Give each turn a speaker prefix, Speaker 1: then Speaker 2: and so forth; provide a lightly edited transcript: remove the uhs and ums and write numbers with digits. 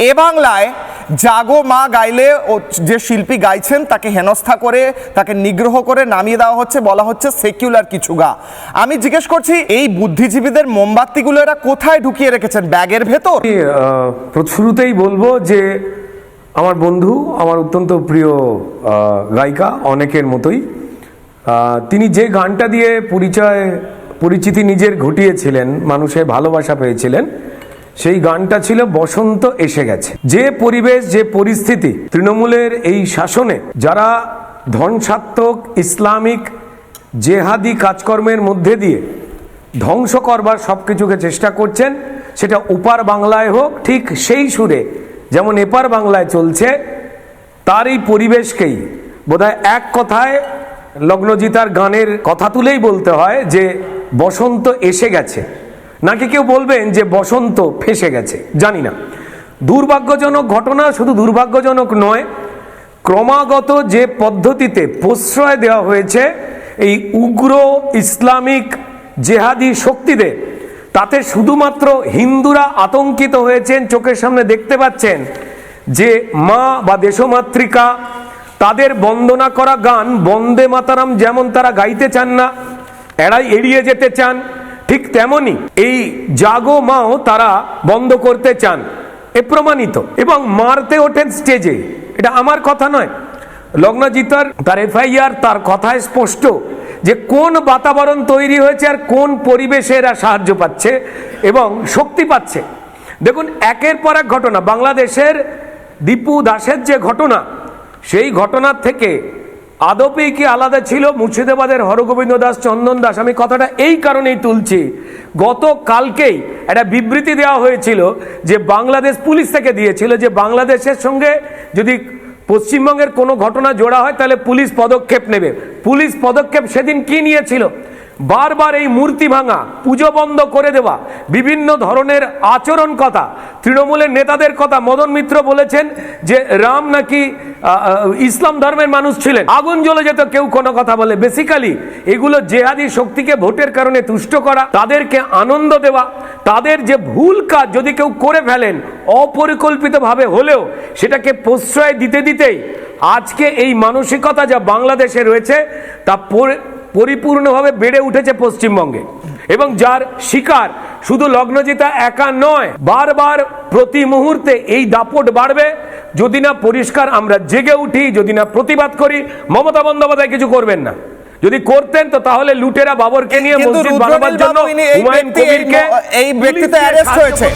Speaker 1: এ বাংলায় জাগো মা গাইলে যে শিল্পী গাইছেন তাকে হেনস্থা করে, তাকে নিগ্রহ করে নামিয়ে দেওয়া হচ্ছে, বলা হচ্ছে সেকুলার কিছু গা। আমি জিজ্ঞেস করছি, এই বুদ্ধিজীবীদের মোমবাতিগুলো এরা কোথায় ঢুকিয়ে রেখেছেন? ব্যাগের ভেতর?
Speaker 2: শুরুতেই বলবো যে আমার বন্ধু, আমার অত্যন্ত প্রিয় গায়িকা, অনেকের মতোই তিনি যে গানটা দিয়ে পরিচিতি নিজের ঘটিয়েছিলেন, মানুষের ভালোবাসা পেয়েছিলেন, সেই গানটা ছিল বসন্ত এসে গেছে। যে পরিবেশ, যে পরিস্থিতি তৃণমূলের এই শাসনে যারা ধ্বংসাত্মক ইসলামিক জেহাদি কাজকর্মের মধ্যে দিয়ে ধ্বংস করবার সব কিছুকে চেষ্টা করছেন, সেটা ওপার বাংলায় হোক ঠিক সেই সুরে যেমন এপার বাংলায় চলছে, তার এই পরিবেশকেই বোধহয় এক কথায় লগ্নজিতার গানের কথা তুলেই বলতে হয় যে বসন্ত এসে গেছে, নাকি কেউ বলবেন যে বসন্ত ফেসে গেছে, জানি না। দুর্ভাগ্যজনক ঘটনা, শুধু দুর্ভাগ্যজনক নয়, ক্রমাগত যে পদ্ধতিতে প্রশ্রয় দেওয়া হয়েছে এই উগ্র ইসলামিক জেহাদি শক্তিদের, তাতে শুধুমাত্র হিন্দুরা আতঙ্কিত হয়েছেন। চোখের সামনে দেখতে পাচ্ছেন যে মা বা দেশমাতৃকা, তাদের বন্দনা করা গান বন্দে মাতারাম যেমন তারা গাইতে চান না, এড়িয়ে যেতে চান, ঠিক তেমনি এই জাগো মাও তারা বন্ধ করতে চান, এ প্রমাণিত। এবং মারতে ওঠেন স্টেজে, এটা আমার কথা নয়, লগ্নজিতার তার এফআইআর, তার কথায় স্পষ্ট যে কোন বাতাবরণ তৈরি হয়েছে আর কোন পরিবেশে এরা সাহায্য পাচ্ছে এবং শক্তি পাচ্ছে। দেখুন, একের পর এক ঘটনা, বাংলাদেশের দীপু দাসের যে ঘটনা, সেই ঘটনার থেকে আদপেই কি আলাদা ছিল মুর্শিদাবাদের হরগোবিন্দ দাস, চন্দন দাস? আমি কথাটা এই কারণেই তুলছি, গতকালকেই একটা বিবৃতি দেওয়া হয়েছিল যে বাংলাদেশ পুলিশ থেকে দিয়েছিল যে বাংলাদেশের সঙ্গে যদি পশ্চিমবঙ্গের কোনো ঘটনা জোড়া হয় তাহলে পুলিশ পদক্ষেপ নেবে। পুলিশ পদক্ষেপ সেদিন কি নিয়েছিল? বারবার এই মূর্তি ভাঙা, পুজো বন্ধ করে দেওয়া, বিভিন্ন ধরনের আচরণ কথা, তৃণমূলের নেতাদের কথা। মদন মিত্র বলেছেন যে রাম নাকি ইসলাম ধর্মের মানুষ ছিলেন, আগুন জ্বলে যেত কেউ কোনো কথা বলে। বেসিক্যালি এগুলো জেহাদি শক্তিকে ভোটের কারণে তুষ্ট করা, তাদেরকে আনন্দ দেওয়া, তাদের যে ভুল কাজ যদি কেউ করে ফেলেন অপরিকল্পিতভাবে হলেও সেটাকে প্রশ্রয় দিতে দিতেই আজকে এই মানসিকতা যা বাংলাদেশে রয়েছে তা পরিপূর্ণভাবে বেড়ে উঠেছে পশ্চিমবঙ্গে। এবং যার শিকার শুধু লগ্নজিতা একা নয়, বারবার প্রতি মুহূর্তে এই দাপট বাড়বে যদি না পরিষ্কার আমরা জেগে উঠি, যদি না প্রতিবাদ করি। মমতা বন্দ্যোপাধ্যায় কিছু করবেন না, যদি করতেন তো তাহলে লুটেরা বাবরকে নিয়ে মসজিদ বানাবার জন্য হুমায়ুন কবিরকে
Speaker 1: এই ব্যক্তিতে অ্যারেস্ট হয়েছে।